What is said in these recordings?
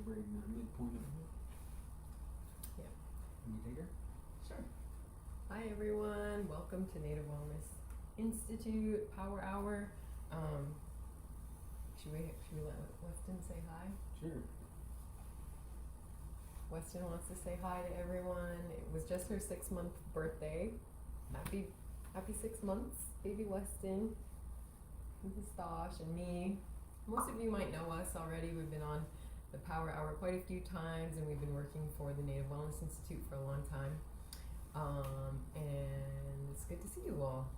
celebrating that midpoint of it. Yeah. Can you take her? Sure. Hi everyone, welcome to Native Wellness Institute Power Hour. Should we let Weston say hi? Sure. Weston wants to say hi to everyone. It was just her 6-month birthday. Happy 6 months, baby Weston. This is Stosh and me. Most of you might know us already. We've been on the Power Hour quite a few times, and we've been working for the Native Wellness Institute for a long time. And it's good to see you all.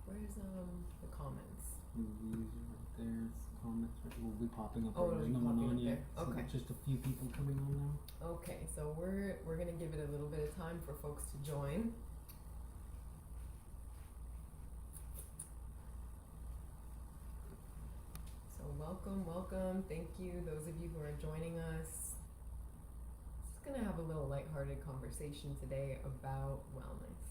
Where's the comments? These are right there. Comments will be popping up. Oh, There's it'll no be one popping on up yet. there. So Okay. just a few people coming on now. Okay, so we're gonna give it a little bit of time for folks to join. So welcome. Thank you, those of you who are joining us. Just gonna have a little lighthearted conversation today about wellness.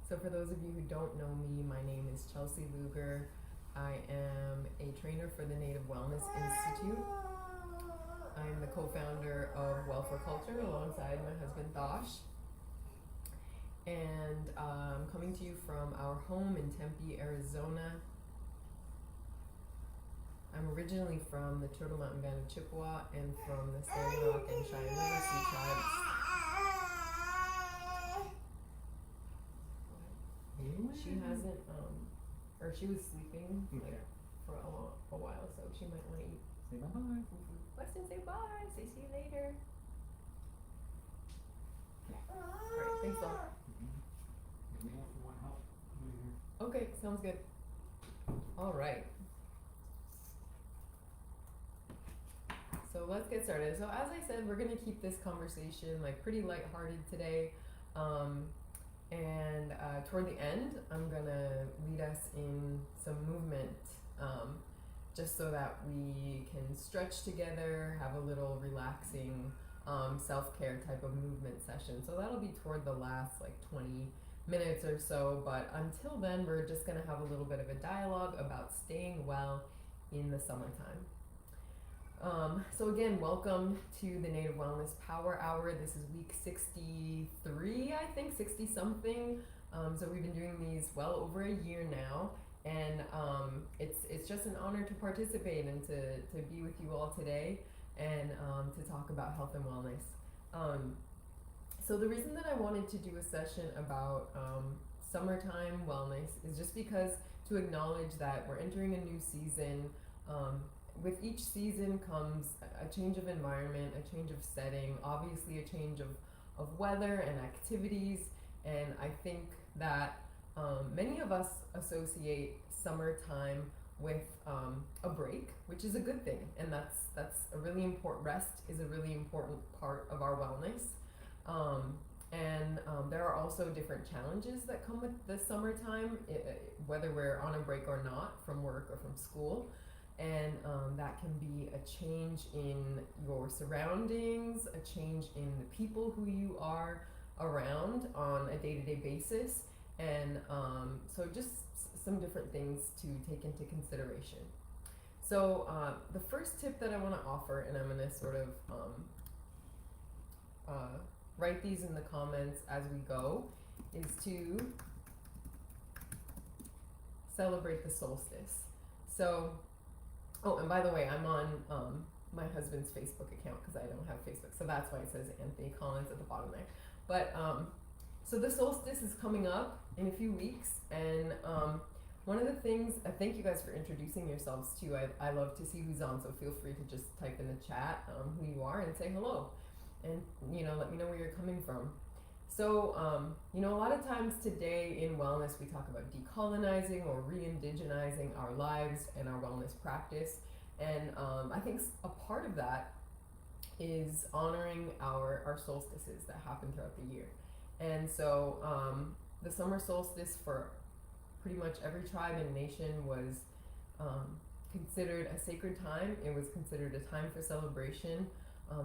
So for those of you who don't know me, my name is Chelsey Luger. I am a trainer for the Native Wellness Institute. I'm the co-founder of Well for Culture alongside my husband Dosh. And I'm coming to you from our home in Tempe, Arizona. I'm originally from the Turtle Mountain Band of Chippewa and from the Standing Rock and Cheyenne River Sioux tribes. She hasn't, or she was sleeping like for a while, so she might want to eat. Say bye-bye. Weston, say bye. Say see you later. Alright, thanks all. Let me know if you want help. I'm here. Okay, sounds good. Alright. So let's get started. So as I said, we're gonna keep this conversation like pretty lighthearted today. And toward the end, I'm gonna lead us in some movement, just so that we can stretch together, have a little relaxing self-care type of movement session. So that'll be toward the last like 20 minutes or so, but until then, we're just gonna have a little bit of a dialogue about staying well in the summertime. So again, welcome to the Native Wellness Power Hour. This is week 63, I think, 60 something. So we've been doing these well over a year now, and it's just an honor to participate and to be with you all today and to talk about health and wellness. So the reason that I wanted to do a session about summertime wellness is just because to acknowledge that we're entering a new season. With each season comes a change of environment, a change of setting, obviously a change of weather and activities, and I think that many of us associate summertime with a break, which is a good thing, and that's a really important, rest is a really important part of our wellness. And there are also different challenges that come with the summertime, whether we're on a break or not from work or from school. And that can be a change in your surroundings, a change in the people who you are around on a day-to-day basis, and so just some different things to take into consideration. So the first tip that I want to offer, and I'm going to sort of write these in the comments as we go, is to celebrate the solstice. So oh, and by the way, I'm on my husband's Facebook account because I don't have Facebook, so that's why it says Anthony Collins at the bottom there. But so the solstice is coming up in a few weeks, and one of the things, thank you guys for introducing yourselves too. I love to see who's on, so feel free to just type in the chat who you are and say hello, and let me know where you're coming from. So, a lot of times today in wellness, we talk about decolonizing or re-indigenizing our lives and our wellness practice. And I think a part of that is honoring our solstices that happen throughout the year. And so the summer solstice for pretty much every tribe and nation was considered a sacred time. It was considered a time for celebration.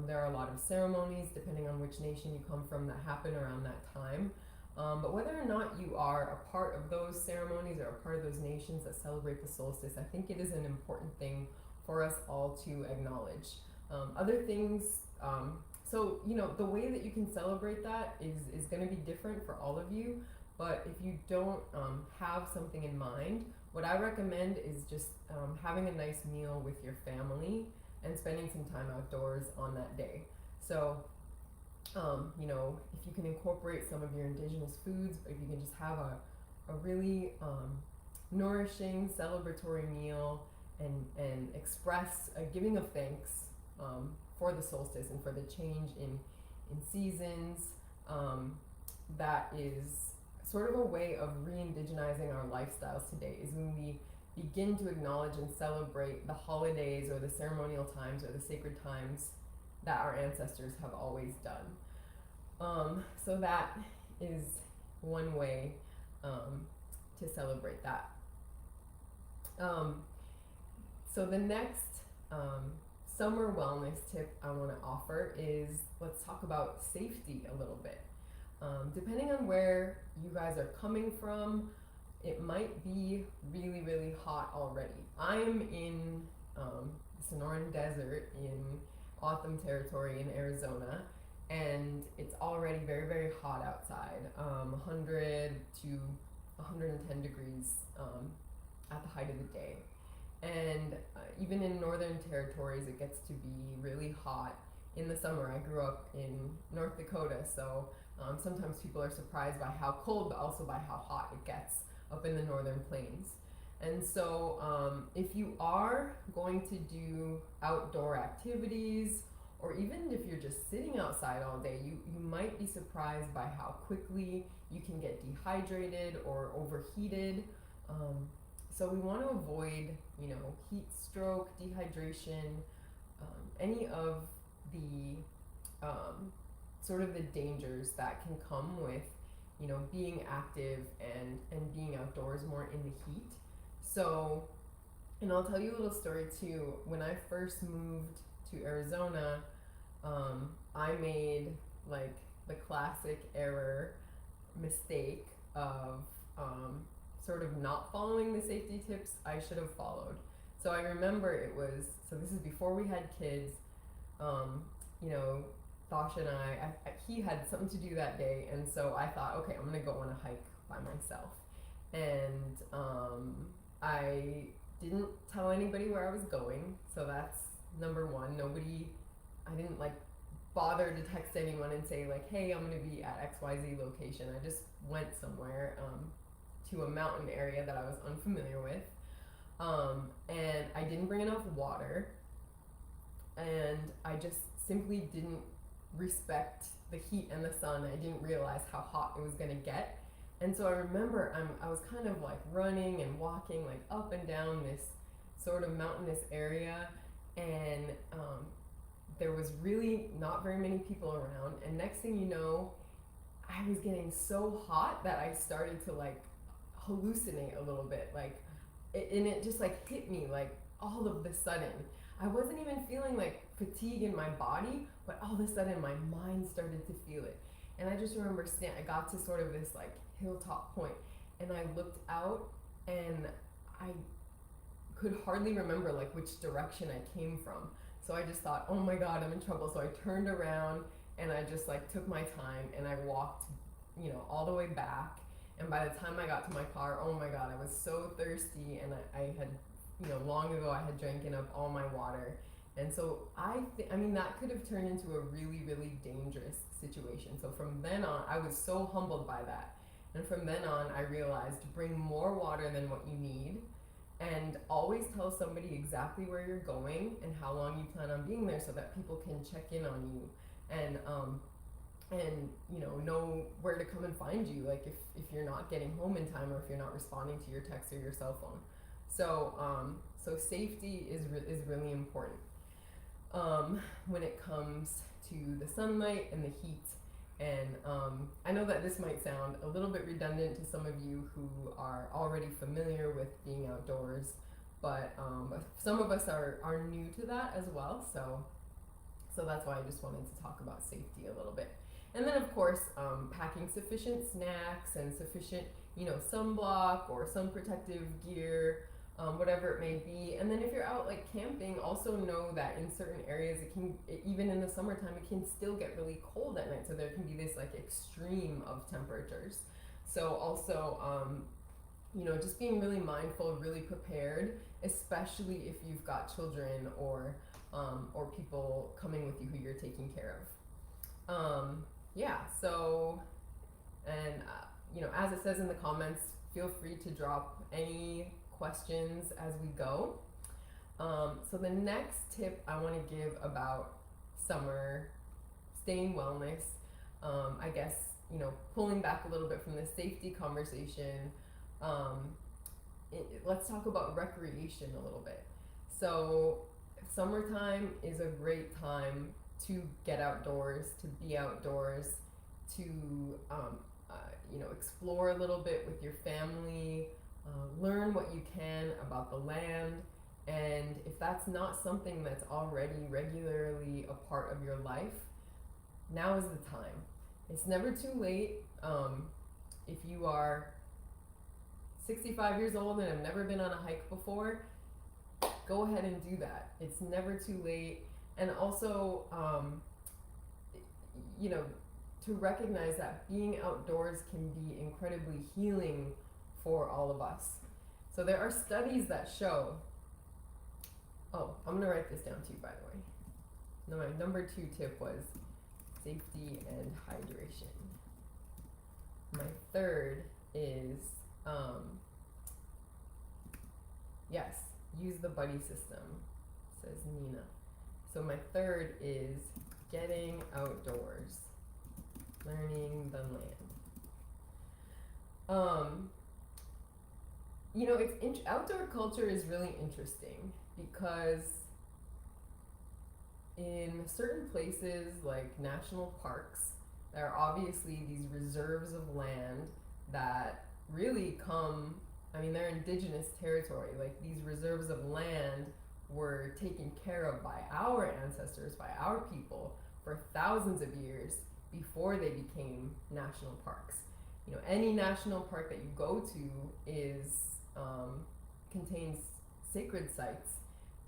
There are a lot of ceremonies, depending on which nation you come from, that happen around that time. But whether or not you are a part of those ceremonies or a part of those nations that celebrate the solstice, I think it is an important thing for us all to acknowledge. Other things, so the way that you can celebrate that is going to be different for all of you. But if you don't have something in mind, what I recommend is just having a nice meal with your family and spending some time outdoors on that day. So, if you can incorporate some of your indigenous foods, if you can just have a really nourishing, celebratory meal and express a giving of thanks for the solstice and for the change in seasons, that is sort of a way of re-indigenizing our lifestyles today, is when we begin to acknowledge and celebrate the holidays or the ceremonial times or the sacred times that our ancestors have always done. So that is one way to celebrate that. So the next summer wellness tip I want to offer is, let's talk about safety a little bit. Depending on where you guys are coming from, it might be really, really hot already. I'm in the Sonoran Desert in Otham Territory in Arizona, and it's already very, very hot outside, 100 to 110 degrees at the height of the day. And even in northern territories, it gets to be really hot in the summer. I grew up in North Dakota, so sometimes people are surprised by how cold, but also by how hot it gets up in the northern plains. And so if you are going to do outdoor activities, or even if you're just sitting outside all day, you might be surprised by how quickly you can get dehydrated or overheated. So we want to avoid, heat stroke, dehydration, any of the sort of the dangers that can come with, being active and being outdoors more in the heat. So, and I'll tell you a little story too. When I first moved to Arizona, I made like the classic mistake of sort of not following the safety tips I should have followed. So I remember this is before we had kids. Thosh and he had something to do that day, and so I thought, okay, I'm gonna go on a hike by myself. And I didn't tell anybody where I was going, so that's number one. I didn't bother to text anyone and say hey, I'm gonna be at XYZ location. I just went somewhere to a mountain area that I was unfamiliar with. And I didn't bring enough water, and I just simply didn't respect the heat and the sun. I didn't realize how hot it was gonna get. And so I remember I was kind of running and walking up and down this sort of mountainous area, and there was really not very many people around. And next thing you know, I was getting so hot that I started to hallucinate a little bit, and it just hit me all of the sudden. I wasn't even feeling fatigue in my body, but all of a sudden my mind started to feel it. And I just remember I got to sort of this hilltop point, and I looked out, and I could hardly remember which direction I came from. So I just thought, oh my God, I'm in trouble. So I turned around, and I just took my time, and I walked, all the way back. And by the time I got to my car, oh my God, I was so thirsty, and I had, long ago I had drank up all my water. And so that could have turned into a really, really dangerous situation. So from then on, I was so humbled by that. And from then on, I realized to bring more water than what you need, and always tell somebody exactly where you're going and how long you plan on being there, so that people can check in on you and know where to come and find you, if you're not getting home in time, or if you're not responding to your text or your cell phone. So safety is really important when it comes to the sunlight and the heat. And I know that this might sound a little bit redundant to some of you who are already familiar with being outdoors, but some of us are new to that as well. So that's why I just wanted to talk about safety a little bit. And then of course, packing sufficient snacks and sufficient, sunblock or sun protective gear, whatever it may be. And then if you're out like camping, also know that in certain areas, even in the summertime, it can still get really cold at night. So there can be this like extreme of temperatures. So also, just being really mindful, really prepared, especially if you've got children or people coming with you who you're taking care of. Yeah. So, and as it says in the comments, feel free to drop any questions as we go. So the next tip I want to give about summer, staying wellness, I guess, pulling back a little bit from the safety conversation, let's talk about recreation a little bit. So summertime is a great time to get outdoors, to be outdoors, to explore a little bit with your family, learn what you can about the land. And if that's not something that's already regularly a part of your life, now is the time. It's never too late. If you are 65 years old and have never been on a hike before, go ahead and do that. It's never too late. And also, to recognize that being outdoors can be incredibly healing for all of us. So there are studies that show, I'm gonna write this down too, by the way. No, my number 2 tip was safety and hydration. My third is, use the buddy system, says Nina. So my third is getting outdoors, learning the land. Outdoor culture is really interesting because in certain places like national parks, there are obviously these reserves of land that really they're indigenous territory. Like these reserves of land were taken care of by our ancestors, by our people for thousands of years before they became national parks. Any national park that you go to contains sacred sites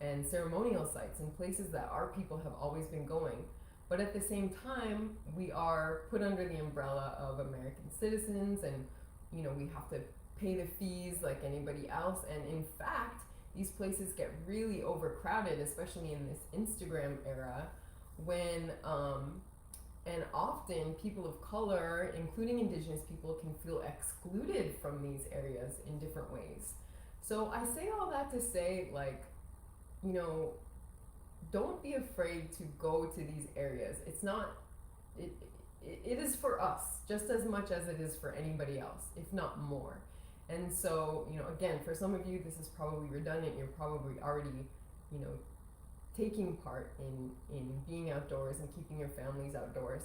and ceremonial sites and places that our people have always been going. But at the same time, we are put under the umbrella of American citizens, and we have to pay the fees like anybody else. And in fact, these places get really overcrowded, especially in this Instagram era, when and often people of color, including indigenous people, can feel excluded from these areas in different ways. So I say all that to say, don't be afraid to go to these areas. It's not, it is for us just as much as it is for anybody else, if not more. And so, again, for some of you, this is probably redundant. You're probably already, taking part in being outdoors and keeping your families outdoors.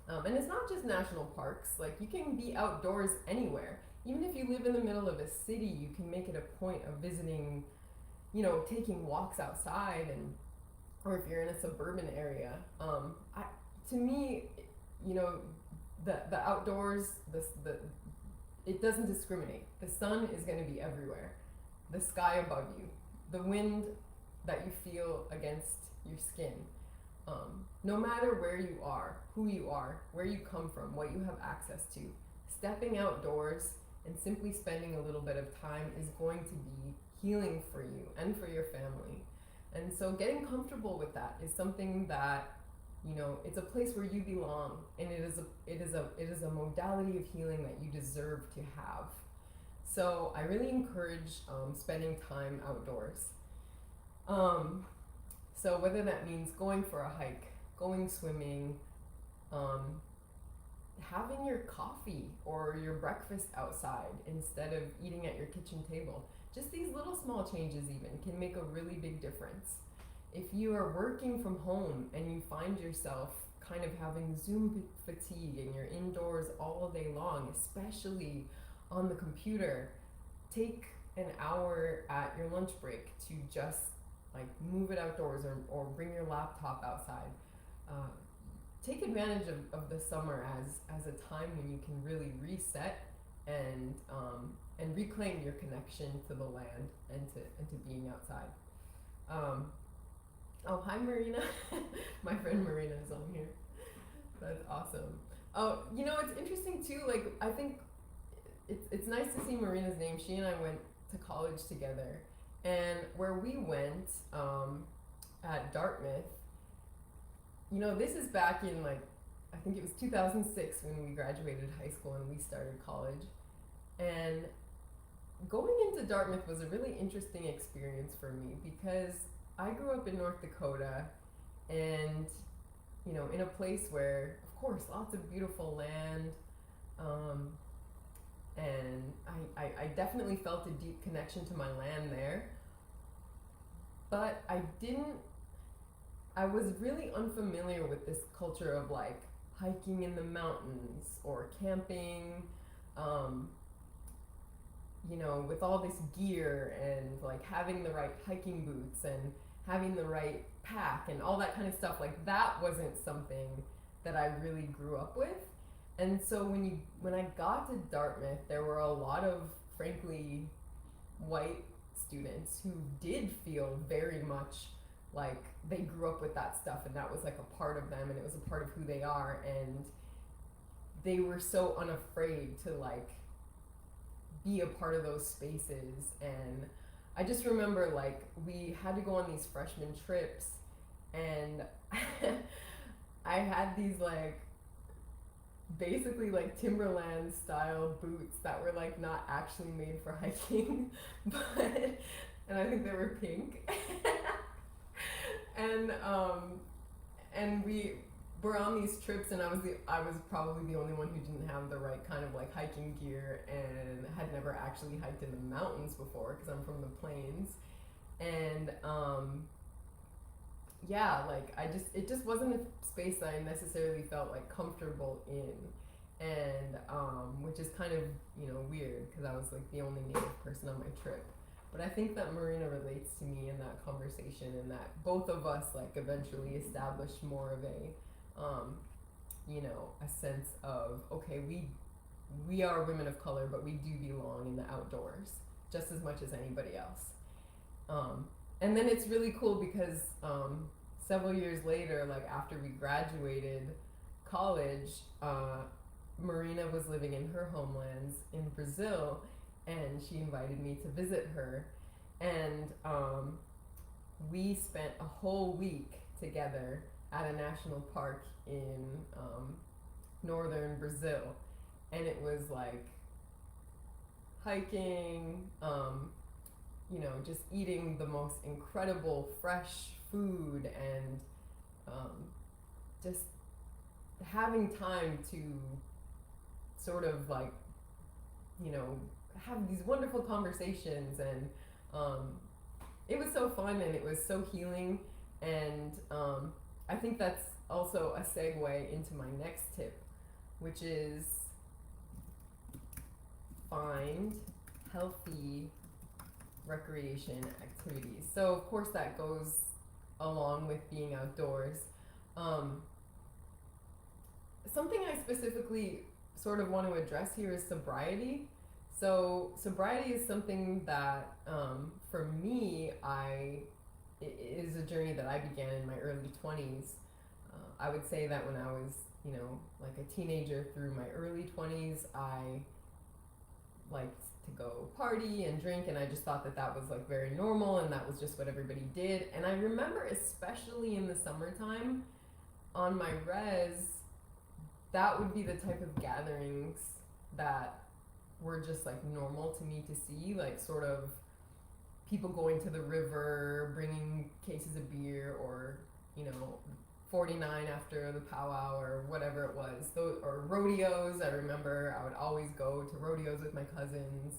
And it's not just national parks. Like, you can be outdoors anywhere. Even if you live in the middle of a city, you can make it a point of visiting, taking walks outside, or if you're in a suburban area. To me, the outdoors, it doesn't discriminate. The sun is going to be everywhere. The sky above you, the wind that you feel against your skin. No matter where you are, who you are, where you come from, what you have access to, stepping outdoors and simply spending a little bit of time is going to be healing for you and for your family. And so getting comfortable with that is something that, it's a place where you belong, and it is a modality of healing that you deserve to have. So I really encourage spending time outdoors. So whether that means going for a hike, going swimming, having your coffee or your breakfast outside instead of eating at your kitchen table. Just these little small changes even can make a really big difference. If you are working from home and you find yourself kind of having Zoom fatigue and you're indoors all day long, especially on the computer, take an hour at your lunch break to just move it outdoors or bring your laptop outside. Take advantage of the summer as a time when you can really reset and and reclaim your connection to the land and to being outside. Oh, hi Marina. My friend Marina is on here. That's awesome. Oh, it's interesting too. Like, I think it's nice to see Marina's name. She and I went to college together, and where we went at Dartmouth, this is back in like, I think it was 2006 when we graduated high school and we started college. And going into Dartmouth was a really interesting experience for me because I grew up in North Dakota and, in a place where, of course, lots of beautiful land. And I definitely felt a deep connection to my land there. But I was really unfamiliar with this culture of like hiking in the mountains or camping, with all this gear and like having the right hiking boots and having the right pack and all that kind of stuff. Like, that wasn't something that I really grew up with. And so when I got to Dartmouth, there were a lot of, frankly, white students who did feel very much like they grew up with that stuff and that was like a part of them and it was a part of who they are, and they were so unafraid to like be a part of those spaces. And I just remember like we had to go on these freshman trips, and I had these like basically like Timberland style boots that were like not actually made for hiking, and I think they were pink. And we were on these trips, and I was probably the only one who didn't have the right kind of like hiking gear and had never actually hiked in the mountains before because I'm from the plains. And like it just wasn't a space that I necessarily felt like comfortable in, and which is kind of weird because I was like the only Native person on my trip. But I think that Marina relates to me in that conversation, and that both of us like eventually established more of a a sense of, okay, we are women of color, but we do belong in the outdoors just as much as anybody else. And then it's really cool because several years later, like after we graduated college, Marina was living in her homelands in Brazil, and she invited me to visit her, and we spent a whole week together at a national park in northern Brazil, and it was like hiking, just eating the most incredible fresh food, and just having time to sort of like have these wonderful conversations, and it was so fun and it was so healing. And I think that's also a segue into my next tip, which is find healthy recreation activities. So of course that goes along with being outdoors. Something I specifically sort of want to address here is sobriety. So sobriety is something that for me it is a journey that I began in my early 20s. I would say that when I was like a teenager through my early 20s, I liked to go party and drink, and I just thought that was like very normal and that was just what everybody did. And I remember, especially in the summertime on my res, that would be the type of gatherings that were just like normal to me to see, like sort of people going to the river, bringing cases of beer, or 49 after the powwow or whatever it was, or rodeos. I remember I would always go to rodeos with my cousins,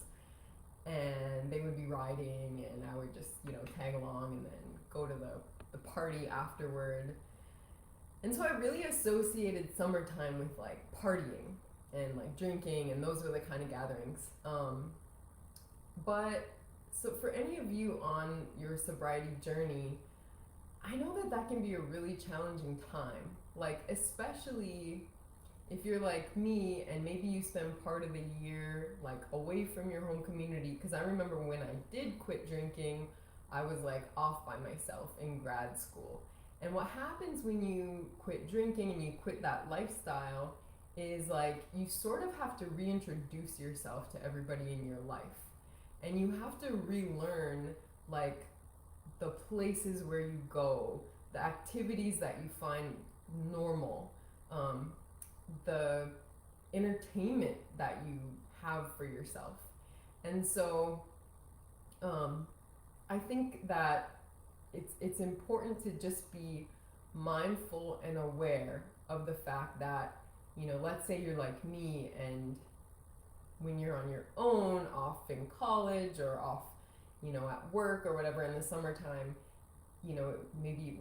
and they would be riding, and I would just tag along and then go to the party afterward. And so I really associated summertime with like partying and like drinking, and those were the kind of gatherings. But so for any of you on your sobriety journey, I know that can be a really challenging time, like especially if you're like me and maybe you spend part of the year like away from your home community, because I remember when I did quit drinking, I was like off by myself in grad school. And what happens when you quit drinking and you quit that lifestyle is like you sort of have to reintroduce yourself to everybody in your life. And you have to relearn like the places where you go, the activities that you find normal, the entertainment that you have for yourself. And so I think that it's important to just be mindful and aware of the fact that, you know, let's say you're like me and when you're on your own, off in college or off, you know, at work or whatever in the summertime, you know, maybe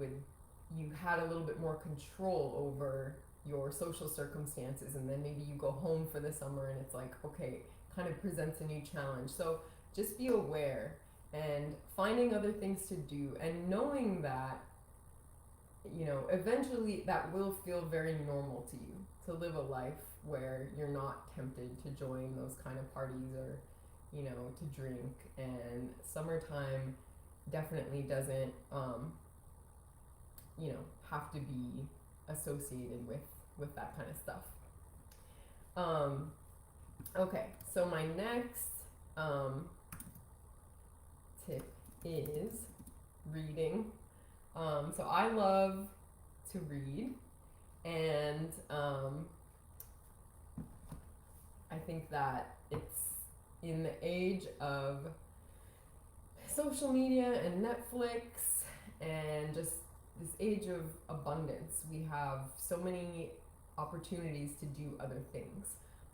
you had a little bit more control over your social circumstances, and then maybe you go home for the summer and it's like, okay, kind of presents a new challenge. So just be aware and finding other things to do and knowing that, you know, eventually that will feel very normal to you to live a life where you're not tempted to join those kind of parties or, you know, to drink. And summertime definitely doesn't, you know, have to be associated with that kind of stuff. Okay, so my next tip is reading. So I love to read, and I think that it's in the age of social media and Netflix and just this age of abundance. We have so many opportunities to do other things.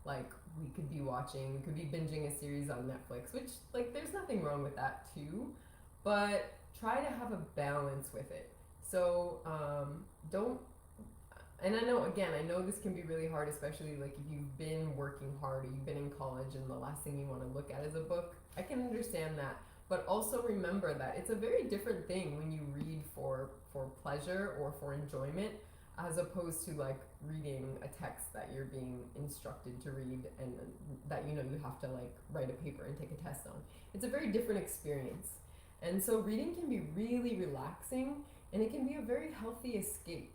Like we could be binging a series on Netflix, which like there's nothing wrong with that too, but try to have a balance with it. So don't, and I know this can be really hard, especially like if you've been working hard or you've been in college and the last thing you want to look at is a book. I can understand that, but also remember that it's a very different thing when you read for pleasure or for enjoyment, as opposed to like reading a text that you're being instructed to read and that you know you have to like write a paper and take a test on. It's a very different experience. And so reading can be really relaxing and it can be a very healthy escape.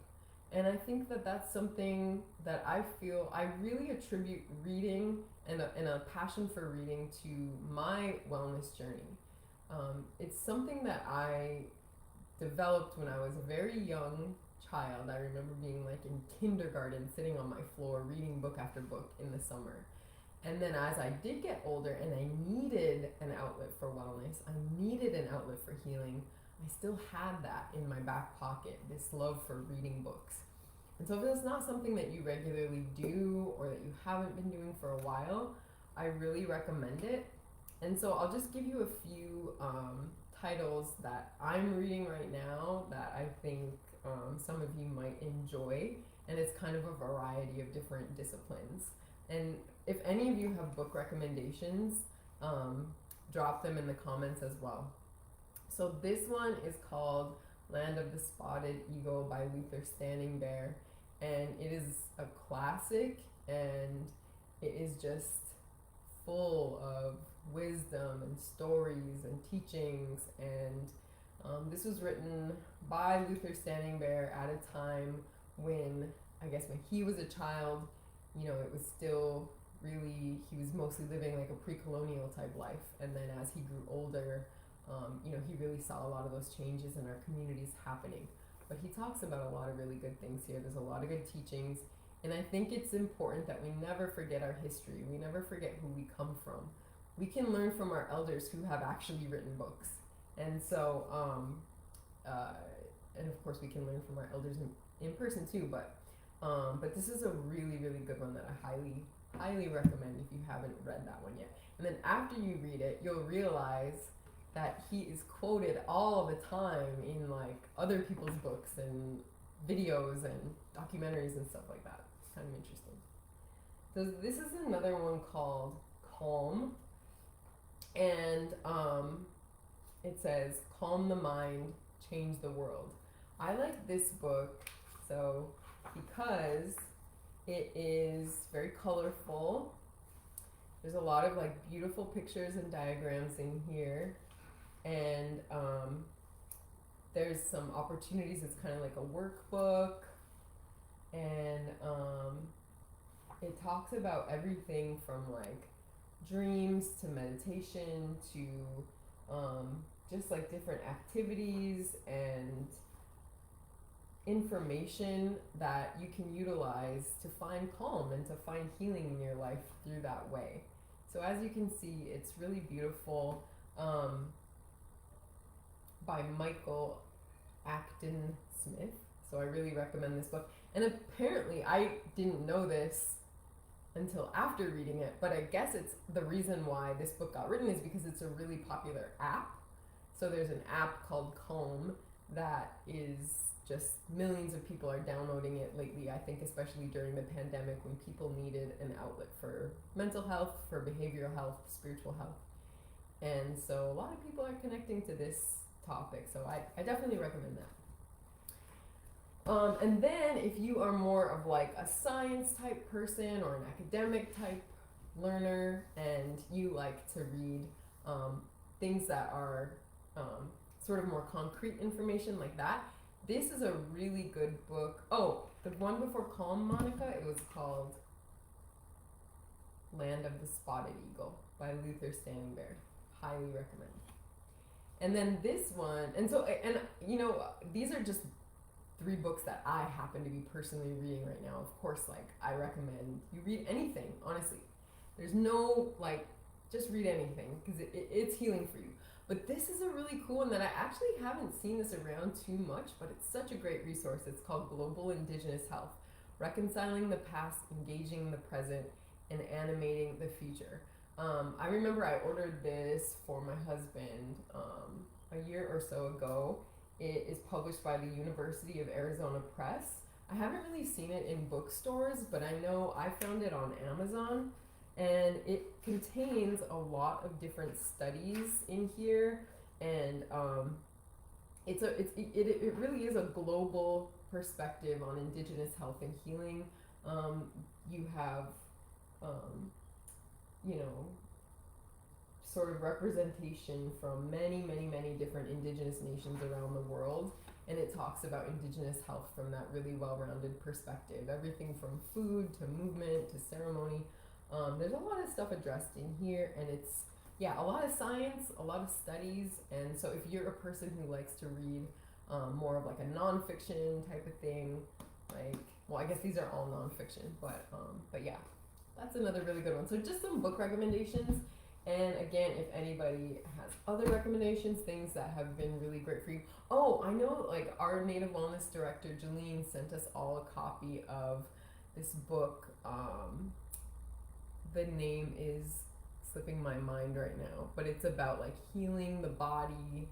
And I think that that's something that I feel I really attribute reading and a passion for reading to my wellness journey. It's something that I developed when I was a very young child. I remember being like in kindergarten, sitting on my floor, reading book after book in the summer. And then as I did get older and I needed an outlet for wellness, I needed an outlet for healing, I still had that in my back pocket, this love for reading books. And so if it's not something that you regularly do or that you haven't been doing for a while, I really recommend it. And so I'll just give you a few titles that I'm reading right now that I think some of you might enjoy, and it's kind of a variety of different disciplines. And if any of you have book recommendations, drop them in the comments as well. So this one is called Land of the Spotted Eagle by Luther Standing Bear, and it is a classic, and it is just full of wisdom and stories and teachings. And this was written by Luther Standing Bear at a time when, I guess when he was a child, you know, it was still really, he was mostly living like a pre-colonial type life. And then as he grew older, you know, he really saw a lot of those changes in our communities happening. But he talks about a lot of really good things here. There's a lot of good teachings. And I think it's important that we never forget our history. We never forget who we come from. We can learn from our elders who have actually written books. And so, and of course we can learn from our elders in person too, but this is a really, really good one that I highly recommend if you haven't read that one yet. And then after you read it, you'll realize that he is quoted all the time in like other people's books and videos and documentaries and stuff like that. It's kind of interesting. So this is another one called Calm, and it says, calm the mind, change the world. I like this book because It is very colorful. There's a lot of like beautiful pictures and diagrams in here, and there's some opportunities. It's kind of like a workbook, and it talks about everything from like dreams to meditation to just like different activities and information that you can utilize to find calm and to find healing in your life through that way. So as you can see, it's really beautiful, by Michael Acton Smith. So I really recommend this book. And apparently I didn't know this until after reading it, but I guess it's the reason why this book got written is because it's a really popular app. So there's an app called Calm that is just millions of people are downloading it lately. I think especially during the pandemic when people needed an outlet for mental health, for behavioral health, spiritual health. And so a lot of people are connecting to this topic. So I definitely recommend that. And then if you are more of like a science type person or an academic type learner and you like to read things that are sort of more concrete information like that, this is a really good book. Oh, the one before Calm, Monica, it was called Land of the Spotted Eagle by Luther Standing Bear. Highly recommend. And then this one, and you know, these are just 3 books that I happen to be personally reading right now. Of course, like, I recommend you read anything, honestly. There's no, like, just read anything, because it's healing for you. But this is a really cool one that I actually haven't seen this around too much, but it's such a great resource. It's called Global Indigenous Health, Reconciling the Past, Engaging the Present, and Animating the Future. I remember I ordered this for my husband a year or so ago. It is published by the University of Arizona Press. I haven't really seen it in bookstores, but I know I found it on Amazon, and it contains a lot of different studies in here, and it really is a global perspective on Indigenous health and healing. You have you know, sort of representation from many different Indigenous nations around the world, and it talks about Indigenous health from that really well-rounded perspective. Everything from food to movement to ceremony. There's a lot of stuff addressed in here, and it's a lot of science, a lot of studies, and so if you're a person who likes to read more of like a nonfiction type of thing, like, well, I guess these are all nonfiction, but yeah, that's another really good one. So just some book recommendations. And again, if anybody has other recommendations, things that have been really great for you. Oh, I know, like, our Native Wellness Director, Jeline, sent us all a copy of this book. The name is slipping my mind right now, but it's about, like, healing the body.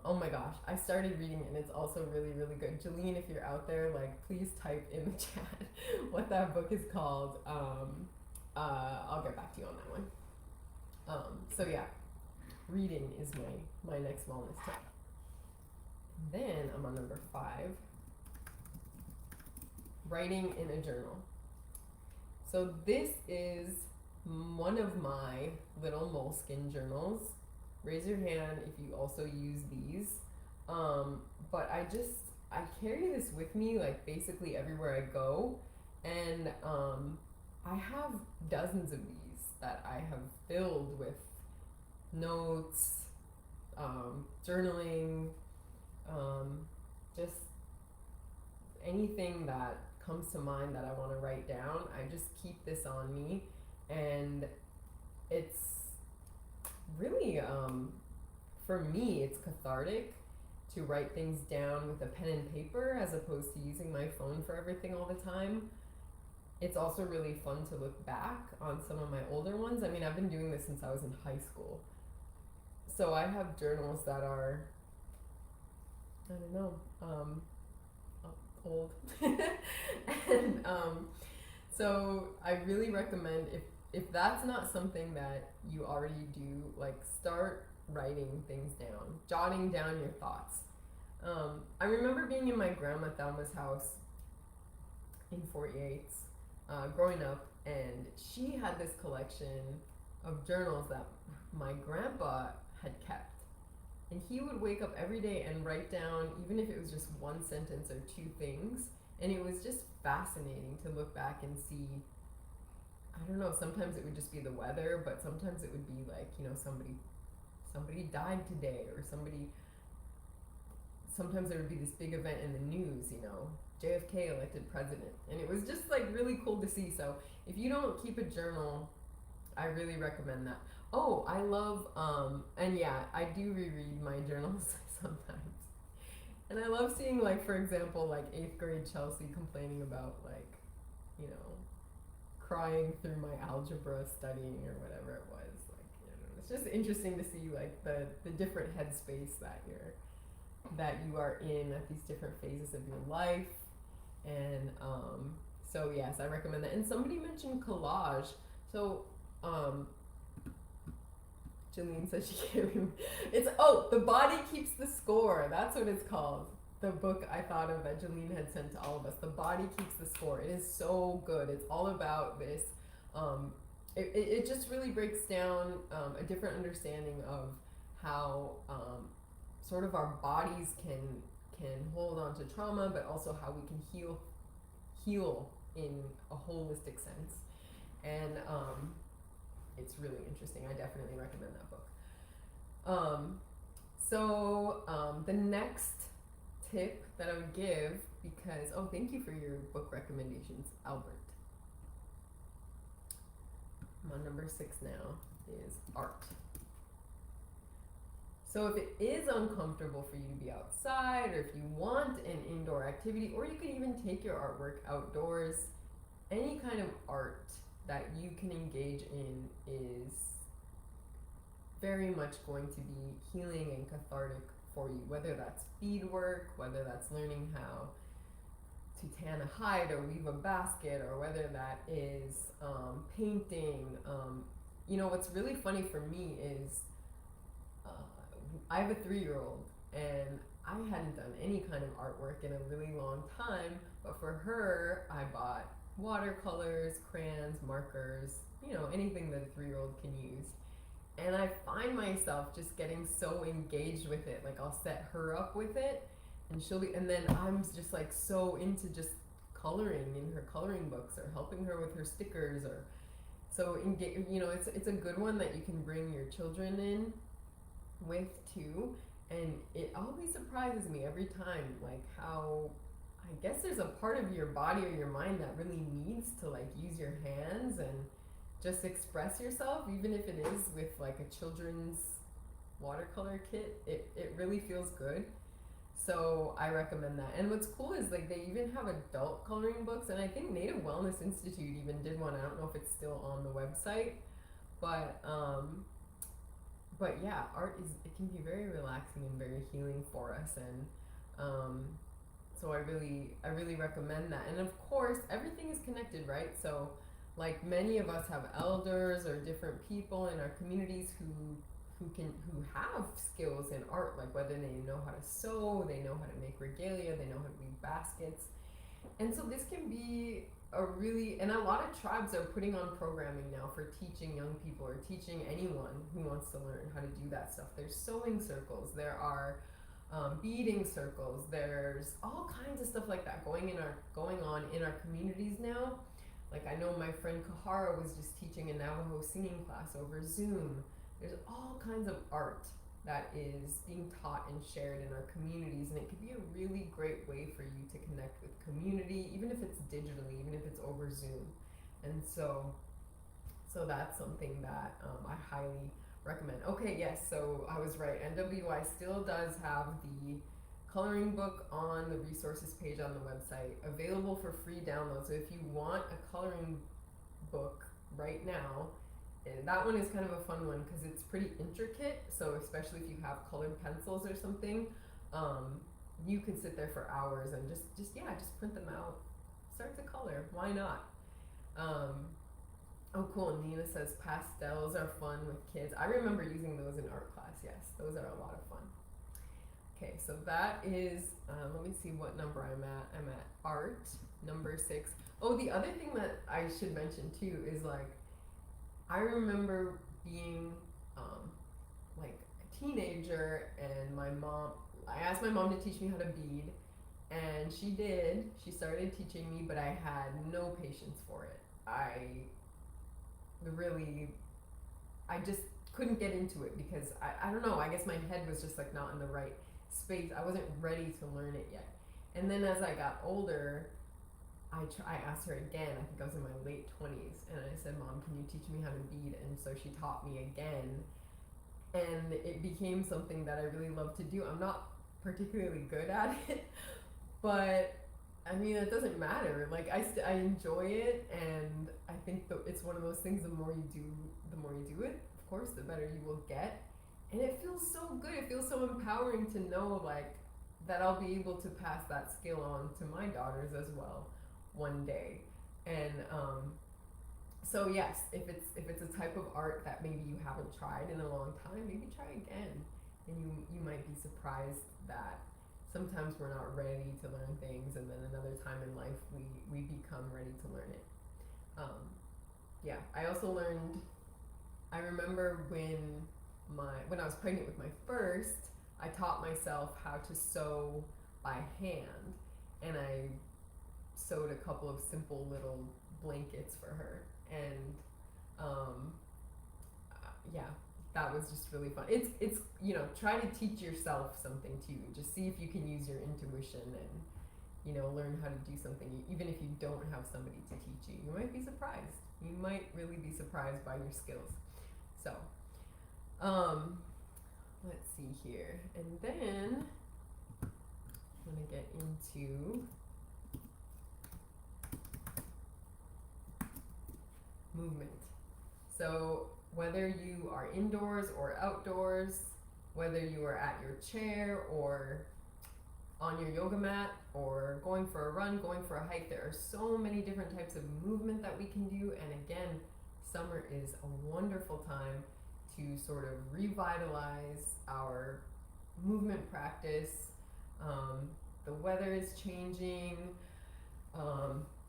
Oh my gosh, I started reading it, and it's also really, really good. Jeline, if you're out there, like, please type in the chat what that book is called. I'll get back to you on that one. So yeah, reading is my next wellness tip. And then I'm on number 5, writing in a journal. So this is one of my little moleskin journals. Raise your hand if you also use these. But I carry this with me, like, basically everywhere I go, and I have dozens of these that I have filled with notes, journaling, just anything that comes to mind that I want to write down. I just keep this on me, and it's really, for me, it's cathartic to write things down with a pen and paper as opposed to using my phone for everything all the time. It's also really fun to look back on some of my older ones. I mean, I've been doing this since I was in high school. So I have journals that are, I don't know, old. And so I really recommend, if that's not something that you already do, like, start writing things down, jotting down your thoughts. I remember being in my grandma Thelma's house in 48, growing up, and she had this collection of journals that my grandpa had kept. And he would wake up every day and write down, even if it was just one sentence or two things. And it was just fascinating to look back and see. I don't know, sometimes it would just be the weather, but sometimes it would be like, you know, somebody died today, or sometimes there would be this big event in the news, you know, JFK elected president. And it was just like really cool to see. So if you don't keep a journal, I really recommend that. Oh, I love, and yeah, I do reread my journals sometimes. And I love seeing, like, for example, like 8th grade Chelsey complaining about, like, you know, crying through my algebra studying or whatever it was. Like, you know, it's just interesting to see, like, the different headspace that you are in at these different phases of your life. And so yes, I recommend that. And somebody mentioned collage. So Jalene says she can't remember. It's The Body Keeps the Score. That's what it's called. The book I thought of that Jalene had sent to all of us. The Body Keeps the Score. It is so good. It's all about this. It just really breaks down a different understanding of how sort of our bodies can hold on to trauma, but also how we can heal in a holistic sense. And it's really interesting. I definitely recommend that book. The next tip that I would give, because thank you for your book recommendations, Albert. I'm on number 6 now, is art. So if it is uncomfortable for you to be outside, or if you want an indoor activity, or you can even take your artwork outdoors, any kind of art that you can engage in is very much going to be healing and cathartic for you, whether that's beadwork, whether that's learning how to tan a hide or weave a basket, or whether that is painting. You know, what's really funny for me is I have a 3-year-old, and I hadn't done any kind of artwork in a really long time, but for her, I bought watercolors, crayons, markers, you know, anything that a 3-year-old can use. And I find myself just getting so engaged with it. Like, I'll set her up with it, and then I'm just like so into just coloring in her coloring books, or helping her with her stickers, or so you know, it's a good one that you can bring your children in with too. And it always surprises me every time, like how I guess there's a part of your body or your mind that really needs to like use your hands and just express yourself, even if it is with like a children's watercolor kit. It really feels good. So I recommend that. And what's cool is like they even have adult coloring books, and I think Native Wellness Institute even did one. I don't know if it's still on the website, but yeah, it can be very relaxing and very healing for us. And so I really recommend that. And of course, everything is connected, right? So like many of us have elders or different people in our communities who have skills in art, like whether they know how to sew, they know how to make regalia, they know how to weave baskets. And so this can be and a lot of tribes are putting on programming now for teaching young people, or teaching anyone who wants to learn how to do that stuff. There's sewing circles, there are beading circles, there's all kinds of stuff like that going on in our communities now. Like I know my friend Kahara was just teaching a Navajo singing class over Zoom. There's all kinds of art that is being taught and shared in our communities, and it could be a really great way for you to connect with community, even if it's digitally, even if it's over Zoom. And so that's something that I highly recommend. Okay, yes, so I was right. NWI still does have the coloring book on the resources page on the website, available for free download. So if you want a coloring book right now, and that one is kind of a fun one because it's pretty intricate. So especially if you have colored pencils or something, you can sit there for hours and just print them out, start to color. Why not? Oh, cool. Nina says pastels are fun with kids. I remember using those in art class. Yes, those are a lot of fun. Okay, so that is, let me see what number I'm at. I'm at art, number 6. Oh, the other thing that I should mention too is like, I remember being like a teenager, and I asked my mom to teach me how to bead, and she did. She started teaching me, but I had no patience for it. Really, I just couldn't get into it because I don't know, I guess my head was just like not in the right space. I wasn't ready to learn it yet. And then as I got older, I asked her again. I think I was in my late 20s, and I said, "Mom, can you teach me how to bead?" And so she taught me again, and it became something that I really love to do. I'm not particularly good at it, but I mean, it doesn't matter. Like I enjoy it, and I think it's one of those things. The more you do it, of course, the better you will get, and it feels so good. It feels so empowering to know like that I'll be able to pass that skill on to my daughters as well one day. And so yes, if it's a type of art that maybe you haven't tried in a long time, maybe try again, and you might be surprised that sometimes we're not ready to learn things, and then another time in life we become ready to learn it. Yeah, I also learned. I remember when I was pregnant with my first, I taught myself how to sew by hand, and I sewed a couple of simple little blankets for her, and yeah, that was just really fun. It's try to teach yourself something too. Just see if you can use your intuition and learn how to do something, even if you don't have somebody to teach you. You might be surprised. You might really be surprised by your skills. So, let's see here, and then I'm gonna get into movement. So whether you are indoors or outdoors, whether you are at your chair or on your yoga mat or going for a run, going for a hike, there are so many different types of movement that we can do. And again, summer is a wonderful time to sort of revitalize our movement practice. The weather is changing.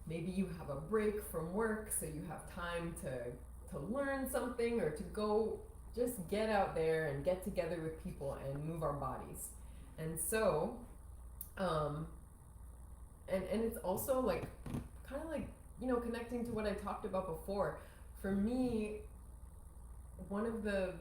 Maybe you have a break from work, so you have time to learn something, or to go just get out there and get together with people and move our bodies. And so, and it's also like kind of like connecting to what I talked about before. For me, one of the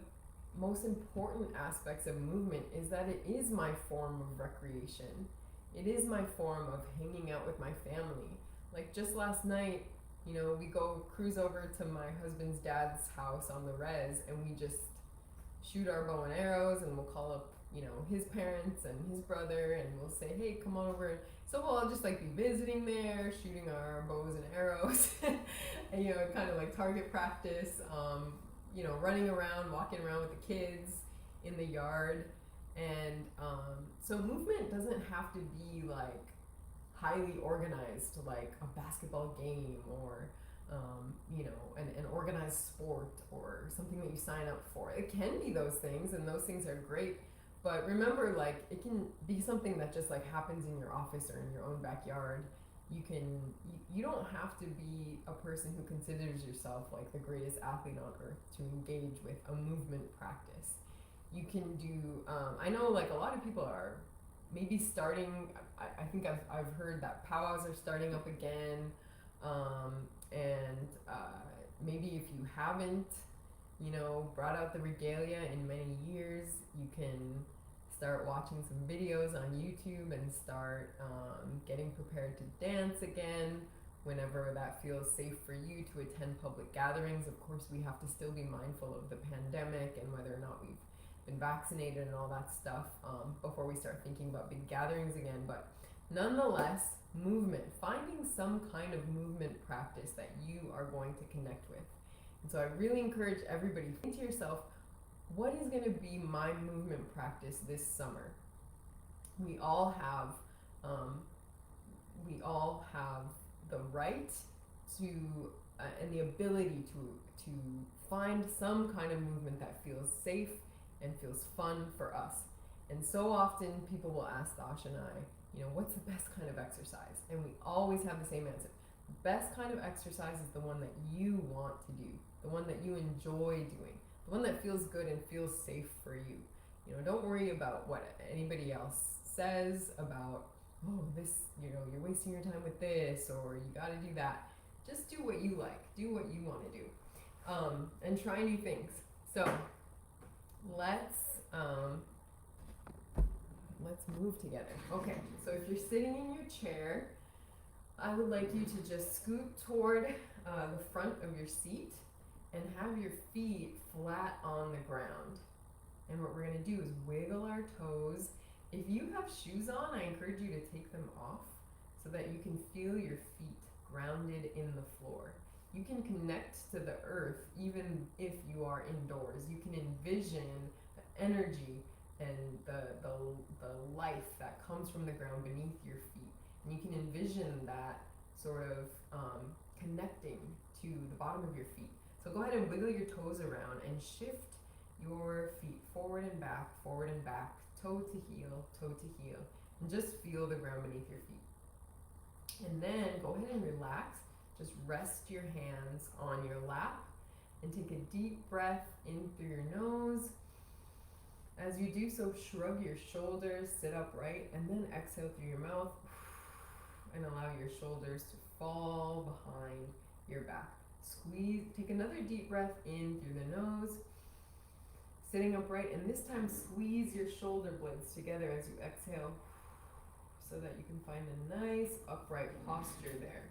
most important aspects of movement is that it is my form of recreation. It is my form of hanging out with my family. Like just last night, we go cruise over to my husband's dad's house on the res, and we just shoot our bow and arrows, and we'll call up, his parents and his brother, and we'll say, hey, come on over. So we'll all just like be visiting there, shooting our bows and arrows, and kind of like target practice, running around, walking around with the kids in the yard. And so movement doesn't have to be like highly organized, like a basketball game, or an organized sport, or something that you sign up for. It can be those things, and those things are great. But remember, like, it can be something that just like happens in your office or in your own backyard. You don't have to be a person who considers yourself like the greatest athlete on earth to engage with a movement practice. You can do, I know like a lot of people are maybe starting, I think I've heard that powwows are starting up again, and maybe if you haven't, brought out the regalia in many years, you can start watching some videos on YouTube and start getting prepared to dance again whenever that feels safe for you to attend public gatherings. Of course, we have to still be mindful of the pandemic and whether or not we've been vaccinated and all that stuff before we start thinking about big gatherings again. But nonetheless, movement, finding some kind of movement practice that you are going to connect with. And so I really encourage everybody, think to yourself, what is going to be my movement practice this summer? We all have the right to and the ability to find some kind of movement that feels safe and feels fun for us. And so often people will ask Dash and I, what's the best kind of exercise? And we always have the same answer. Best kind of exercise is the one that you want to do, the one that you enjoy doing, the one that feels good and feels safe for you. You know, don't worry about what anybody else says about, oh, this, you know, you're wasting your time with this, or you got to do that. Just do what you like, do what you want to do, and try new things. So let's move together. Okay, so if you're sitting in your chair, I would like you to just scoot toward the front of your seat and have your feet flat on the ground. And what we're going to do is wiggle our toes. If you have shoes on, I encourage you to take them off so that you can feel your feet grounded in the floor. You can connect to the earth even if you are indoors. You can envision the energy and the life that comes from the ground beneath your feet. And you can envision that sort of connecting to the bottom of your feet. So go ahead and wiggle your toes around and shift your feet forward and back, toe to heel, and just feel the ground beneath your feet. And then go ahead and relax. Just rest your hands on your lap and take a deep breath in through your nose. As you do so, shrug your shoulders, sit upright, and then exhale through your mouth and allow your shoulders to fall behind your back. Squeeze, take another deep breath in through the nose, sitting upright, and this time squeeze your shoulder blades together as you exhale so that you can find a nice upright posture there.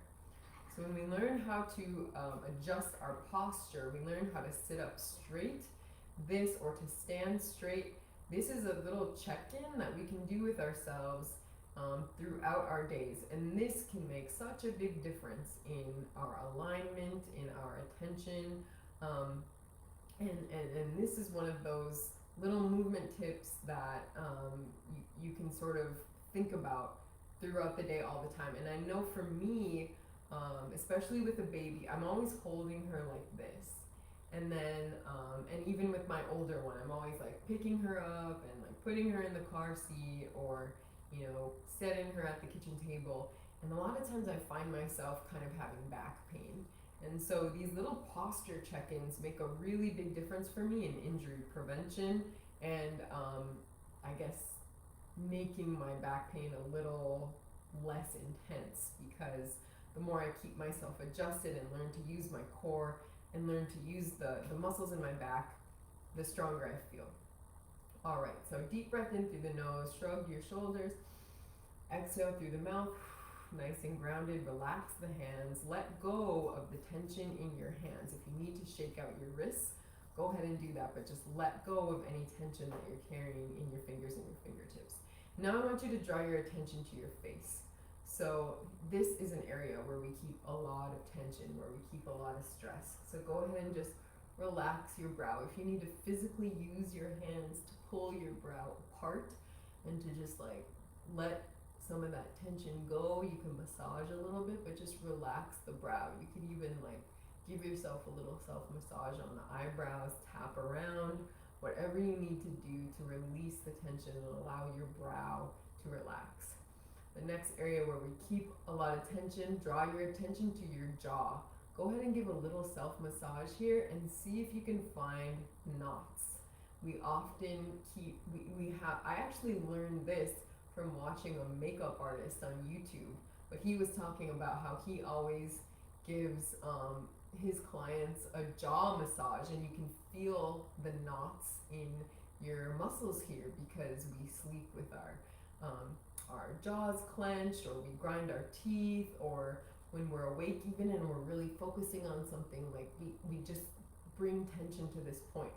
So when we learn how to adjust our posture, we learn how to sit up straight, or to stand straight. This is a little check-in that we can do with ourselves throughout our days, and this can make such a big difference in our alignment, in our attention, and this is one of those little movement tips that you can sort of think about throughout the day all the time. And I know for me, especially with a baby, I'm always holding her like this. And then, and even with my older one, I'm always like picking her up and like putting her in the car seat, or, you know, setting her at the kitchen table. And a lot of times I find myself kind of having back pain. And so these little posture check-ins make a really big difference for me in injury prevention, and I guess making my back pain a little less intense, because the more I keep myself adjusted and learn to use my core and learn to use the muscles in my back, the stronger I feel. All right, so deep breath in through the nose, shrug your shoulders, exhale through the mouth, nice and grounded, relax the hands, let go of the tension in your hands. If you need to shake out your wrists, go ahead and do that, but just let go of any tension that you're carrying in your fingers and your fingertips. Now I want you to draw your attention to your face. So this is an area where we keep a lot of tension, where we keep a lot of stress. So go ahead and just relax your brow. If you need to physically use your hands to pull your brow apart and to just like let some of that tension go, you can massage a little bit, but just relax the brow. You could even like give yourself a little self-massage on the eyebrows, tap around, whatever you need to do to release the tension and allow your brow to relax. The next area where we keep a lot of tension, draw your attention to your jaw. Go ahead and give a little self-massage here and see if you can find knots. We often I actually learned this from watching a makeup artist on YouTube, but he was talking about how he always gives his clients a jaw massage, and you can feel the knots in your muscles here because we sleep with our jaws clenched, or we grind our teeth, or when we're awake even and we're really focusing on something, like we just bring tension to this point.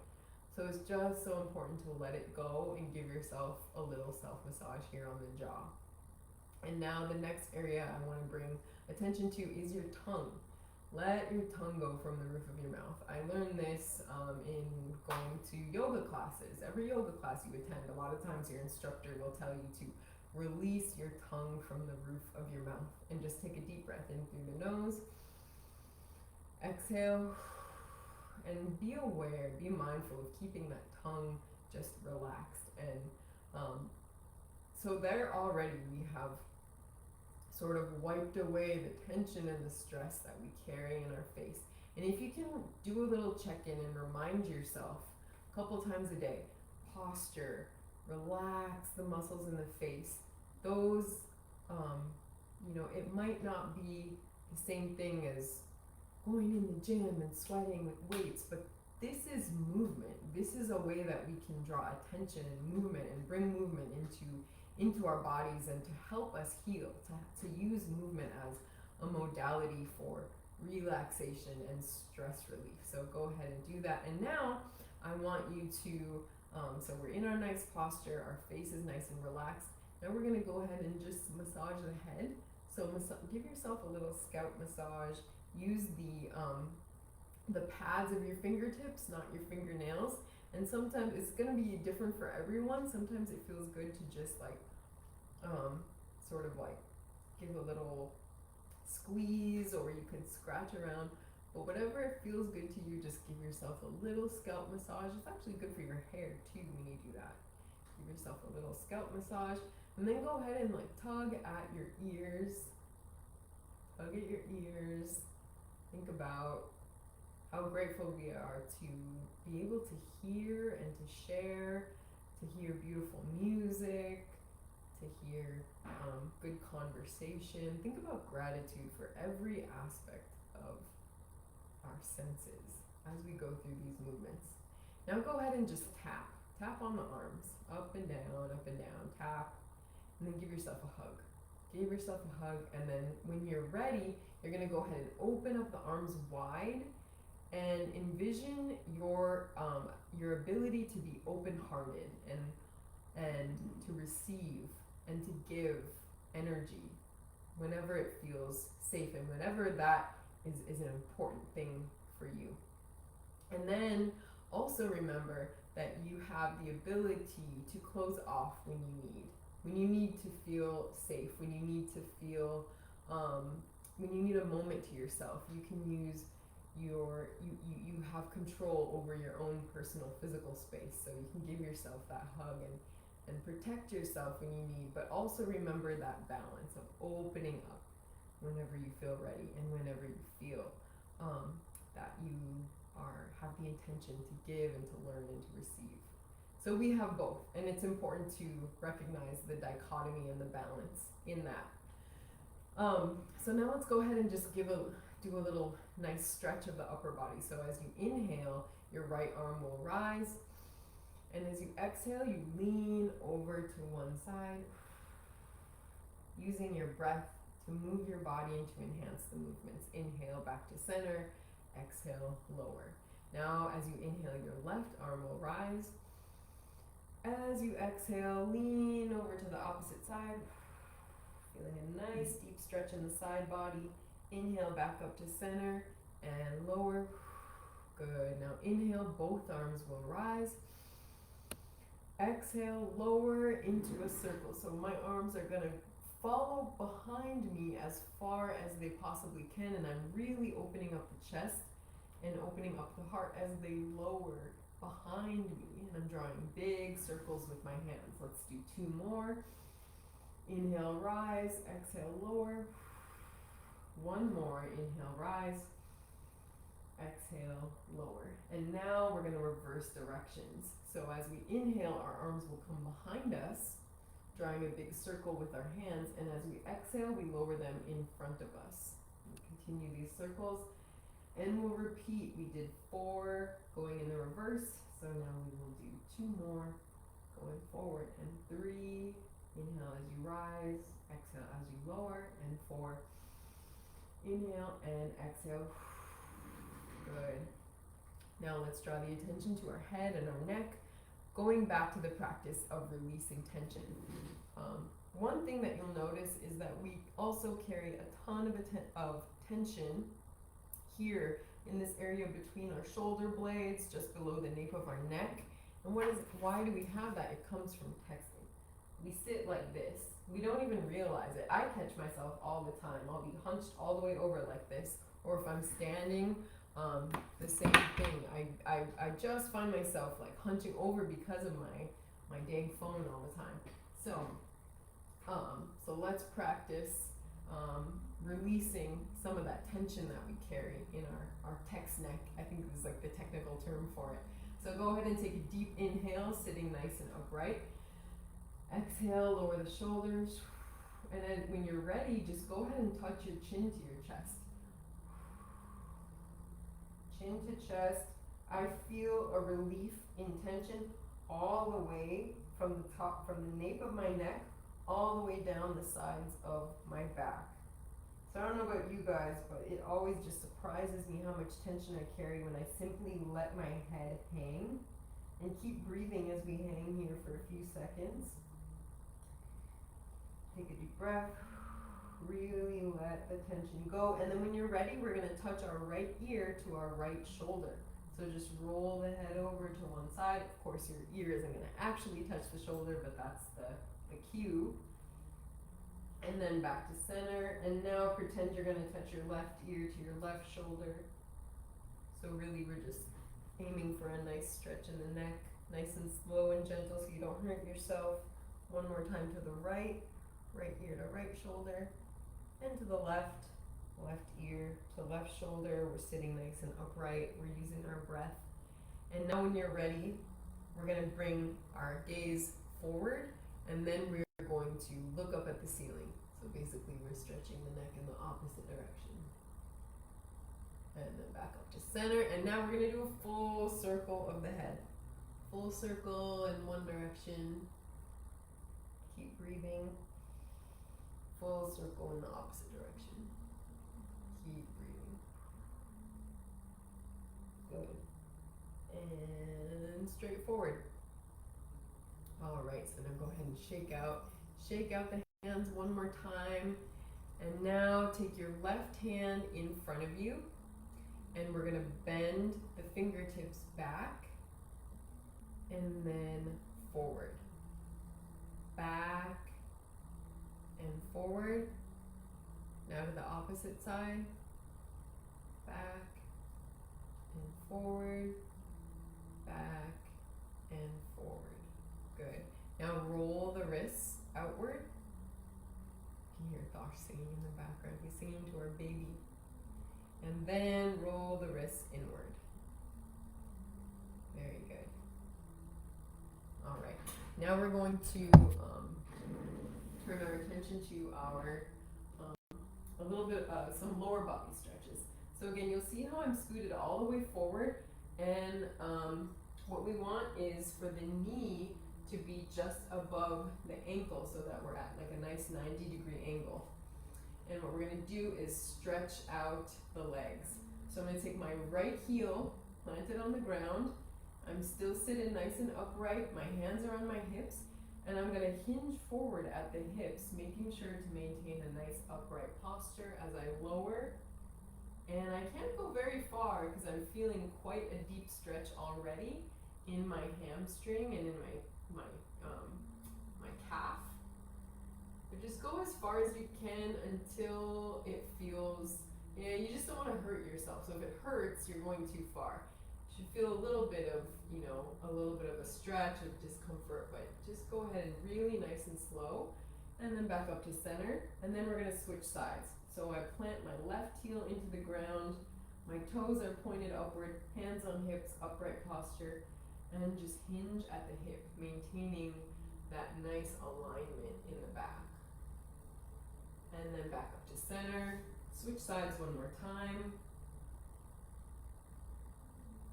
So it's just so important to let it go and give yourself a little self-massage here on the jaw. And now the next area I want to bring attention to is your tongue. Let your tongue go from the roof of your mouth. I learned this in going to yoga classes. Every yoga class you attend, a lot of times your instructor will tell you to release your tongue from the roof of your mouth, and just take a deep breath in through the nose. Exhale, and be aware, be mindful of keeping that tongue just relaxed. And so there already we have sort of wiped away the tension and the stress that we carry in our face. And if you can do a little check-in and remind yourself a couple times a day, posture, relax the muscles in the face. Those, it might not be the same thing as going in the gym and sweating with weights, but this is movement. This is a way that we can draw attention and movement and bring movement into our bodies and to help us heal, to use movement as a modality for relaxation and stress relief. So go ahead and do that. And now I want you to, so we're in our nice posture, our face is nice and relaxed. Now we're gonna go ahead and just massage the head. So give yourself a little scalp massage. Use the pads of your fingertips, not your fingernails. And sometimes it's gonna be different for everyone. Sometimes it feels good to just sort of give a little squeeze, or you can scratch around. But whatever feels good to you, just give yourself a little scalp massage. It's actually good for your hair too when you do that. Give yourself a little scalp massage, and then go ahead and tug at your ears. Tug at your ears. Think about how grateful we are to be able to hear and to share, to hear beautiful music, to hear good conversation. Think about gratitude for every aspect of our senses as we go through these movements. Now go ahead and just tap. Tap on the arms, up and down, tap, and then give yourself a hug. Give yourself a hug, and then when you're ready, you're gonna go ahead and open up the arms wide and envision your ability to be open-hearted and to receive and to give energy whenever it feels safe and whenever that is an important thing for you. And then also remember that you have the ability to close off when you need to feel safe, when you need to feel, when you need a moment to yourself. You can use you have control over your own personal physical space, so you can give yourself that hug and protect yourself when you need, but also remember that balance of opening up whenever you feel ready and whenever you feel that you have the intention to give and to learn and to receive. So we have both, and it's important to recognize the dichotomy and the balance in that. So now let's go ahead and just do a little nice stretch of the upper body. So as you inhale, your right arm will rise, and as you exhale, you lean over to one side, using your breath to move your body and to enhance the movements. Inhale, back to center, exhale, lower. Now as you inhale, your left arm will rise. As you exhale, lean over to the opposite side, feeling a nice deep stretch in the side body. Inhale, back up to center and lower. Good. Now inhale, both arms will rise. Exhale, lower into a circle. So my arms are going to follow behind me as far as they possibly can, and I'm really opening up the chest and opening up the heart as they lower behind me, and I'm drawing big circles with my hands. Let's do two more. Inhale, rise, exhale, lower. One more. Inhale, rise, exhale, lower. And now we're going to reverse directions. So as we inhale, our arms will come behind us, drawing a big circle with our hands, and as we exhale, we lower them in front of us. We continue these circles, and we'll repeat. We did 4 going in the reverse, so now we will do 2 more going forward, and 3. Inhale as you rise, exhale as you lower, and 4. Inhale and exhale. Good. Now let's draw the attention to our head and our neck, going back to the practice of releasing tension. One thing that you'll notice is that we also carry a ton of tension here in this area between our shoulder blades, just below the nape of our neck. And why do we have that? It comes from texting. We sit like this. We don't even realize it. I catch myself all the time. I'll be hunched all the way over like this, or if I'm standing, the same thing. I just find myself like hunching over because of my dang phone all the time. So let's practice releasing some of that tension that we carry in our text neck. I think is like the technical term for it. So go ahead and take a deep inhale, sitting nice and upright. Exhale, lower the shoulders. And then when you're ready, just go ahead and touch your chin to your chest. Chin to chest. I feel a relief in tension all the way from the top, from the nape of my neck, all the way down the sides of my back. So I don't know about you guys, but it always just surprises me how much tension I carry when I simply let my head hang. And keep breathing as we hang here for a few seconds. Take a deep breath. Really let the tension go. And then when you're ready, we're going to touch our right ear to our right shoulder. So just roll the head over to one side. Of course, your ear isn't going to actually touch the shoulder, but that's the cue. And then back to center. And now pretend you're going to touch your left ear to your left shoulder. So really we're just aiming for a nice stretch in the neck. Nice and slow and gentle so you don't hurt yourself. One more time to the right. Right ear to right shoulder. And to the left. Left ear to left shoulder. We're sitting nice and upright. We're using our breath. And now when you're ready, we're going to bring our gaze forward. And then we're going to look up at the ceiling. So basically we're stretching the neck in the opposite direction. And then back up to center. And now we're going to do a full circle of the head. Full circle in one direction. Keep breathing. Full circle in the opposite direction. Keep breathing. Good. And straight forward. Alright, so now go ahead and shake out the hands one more time. And now take your left hand in front of you. And we're going to bend the fingertips back. And then forward. Back and forward. Now to the opposite side. Back and forward. Back and forward. Good. Now roll the wrists outward. You can hear Thosh singing in the background. He's singing to our baby. And then roll the wrists inward. Very good. All right. Now we're going to turn our attention to our a little bit some lower body stretches. So again, you'll see how I'm scooted all the way forward, and what we want is for the knee to be just above the ankle so that we're at like a nice 90-degree angle. And what we're going to do is stretch out the legs. So I'm going to take my right heel, plant it on the ground. I'm still sitting nice and upright. My hands are on my hips. And I'm going to hinge forward at the hips, making sure to maintain a nice upright posture as I lower. And I can't go very far because I'm feeling quite a deep stretch already in my hamstring and in my calf. But just go as far as you can until it feels, you just don't want to hurt yourself. So if it hurts, you're going too far. You should feel a little bit of, a little bit of a stretch of discomfort, but just go ahead and really nice and slow. And then back up to center. And then we're going to switch sides. So I plant my left heel into the ground. My toes are pointed upward, hands on hips, upright posture. And just hinge at the hip, maintaining that nice alignment in the back. And then back up to center. Switch sides one more time.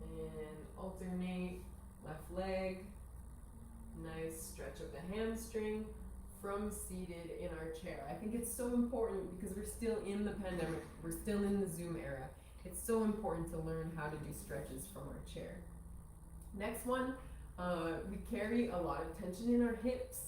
And alternate left leg. Nice stretch of the hamstring from seated in our chair. I think it's so important because we're still in the pandemic. We're still in the Zoom era. It's so important to learn how to do stretches from our chair. Next one, we carry a lot of tension in our hips.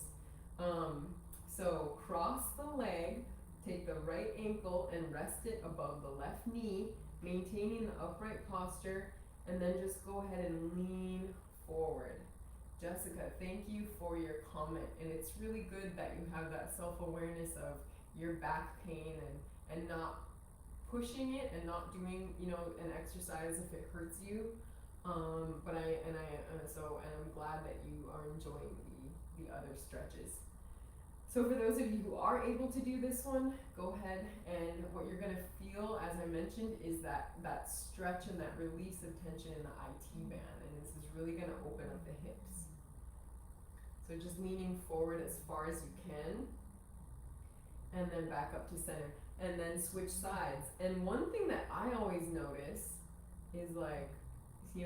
So cross the leg, take the right ankle and rest it above the left knee, maintaining the upright posture, and then just go ahead and lean forward. Jessica, thank you for your comment, and it's really good that you have that self-awareness of your back pain and not pushing it and not doing, an exercise if it hurts you. But I'm glad that you are enjoying the other stretches. So for those of you who are able to do this one, go ahead, and what you're gonna feel, as I mentioned, is that stretch and that release of tension in the IT band, and this is really gonna open up the hips. So just leaning forward as far as you can, and then back up to center, and then switch sides. And one thing that I always notice is like, see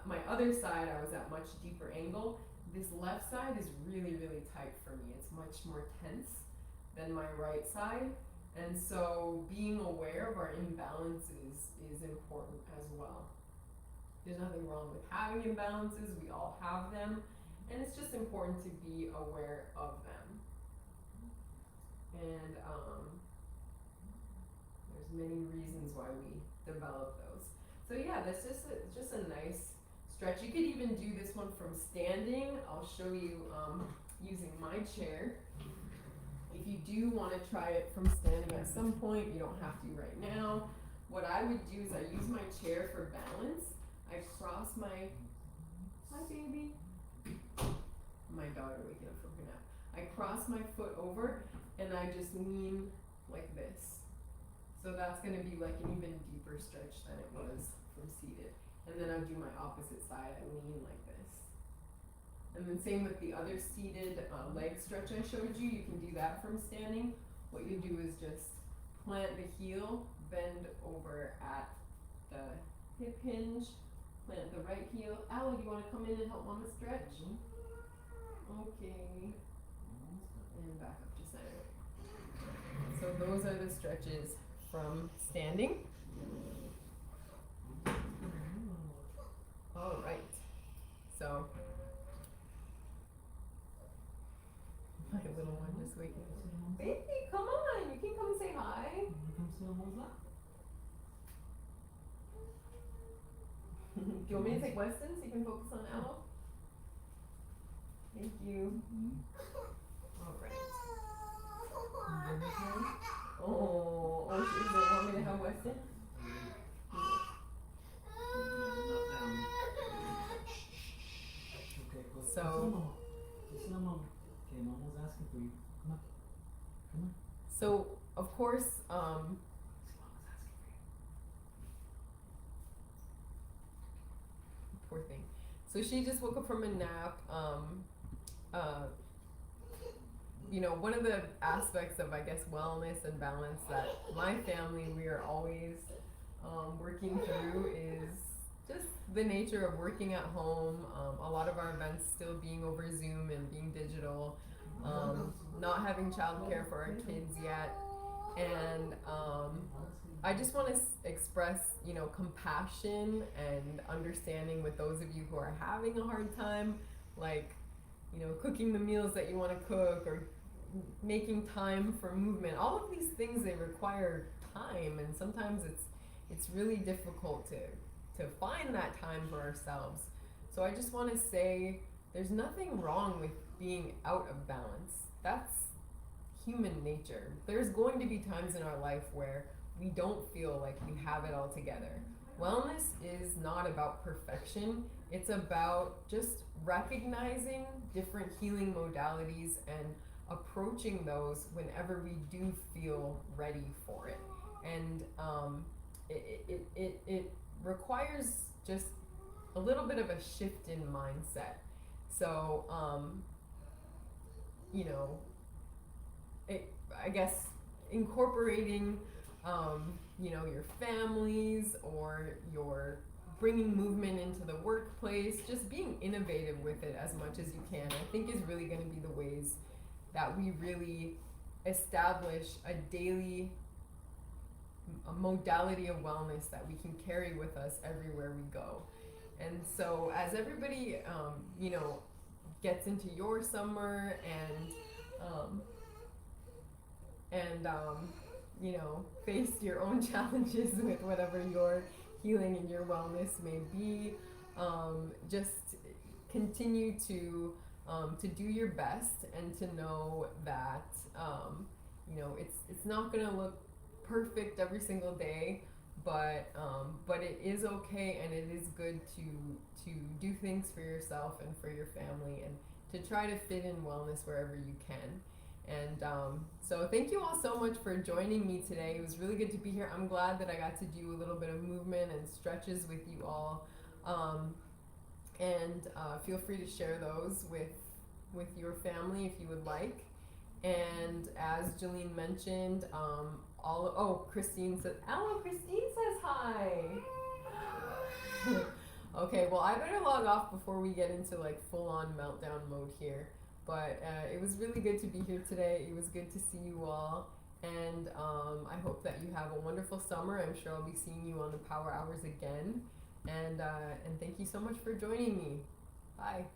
my other side, I was at much deeper angle. This left side is really, really tight for me. It's much more tense than my right side. And so being aware of our imbalances is important as well. There's nothing wrong with having imbalances. We all have them. And it's just important to be aware of them. And there's many reasons why we develop those. So yeah, that's just a nice stretch. You could even do this one from standing. I'll show you using my chair. If you do want to try it from standing at some point, you don't have to right now. What I would do is I use my chair for balance. I cross my baby. My daughter waking up from her nap. I cross my foot over and I just lean like this. So that's going to be like an even deeper stretch than it was from seated. And then I do my opposite side, I lean like this. And then same with the other seated leg stretch I showed you, you can do that from standing. What you do is just plant the heel, bend over at the hip hinge, plant the right heel. Ally, do you want to come in and help Mama stretch? Okay. And back up to center. So those are the stretches from standing. All right, so my little one just waking up. Baby, come on, you can come say hi. Do you want me to take Weston so you can focus on Aloe? Thank you. All right. Oh, she doesn't want me to have Weston? So, listen, Mom. Okay, Mom was asking for you. Come on. Come on. So of course, Mom was asking for you. poor thing. So she just woke up from a nap. You know, one of the aspects of, I guess, wellness and balance that my family, we are always working through is just the nature of working at home. A lot of our events still being over Zoom and being digital. Not having childcare for our kids yet. And I just want to express, you know, compassion and understanding with those of you who are having a hard time, like, you know, cooking the meals that you want to cook or making time for movement. All of these things, they require time, and sometimes it's really difficult to find that time for ourselves. So I just want to say there's nothing wrong with being out of balance. That's human nature. There's going to be times in our life where we don't feel like we have it all together. Wellness is not about perfection. It's about just recognizing different healing modalities and approaching those whenever we do feel ready for it. And it requires just a little bit of a shift in mindset. So, you know, I guess incorporating, you know, your families or your bringing movement into the workplace, just being innovative with it as much as you can, I think is really going to be the ways that we really establish a daily modality of wellness that we can carry with us everywhere we go. And so as everybody, you know, gets into your summer and you know, face your own challenges with whatever your healing and your wellness may be, just continue to do your best and to know that, you know, it's not gonna look perfect every single day, but it is okay, and it is good to do things for yourself and for your family, and to try to fit in wellness wherever you can. And so thank you all so much for joining me today. It was really good to be here. I'm glad that I got to do a little bit of movement and stretches with you all. And feel free to share those with your family if you would like. And as Jolene mentioned, Christine says, hello, Christine says hi. Okay, well, I better log off before we get into like full-on meltdown mode here. But it was really good to be here today. It was good to see you all. And I hope that you have a wonderful summer. I'm sure I'll be seeing you on the Power Hours again. And thank you so much for joining me. Bye.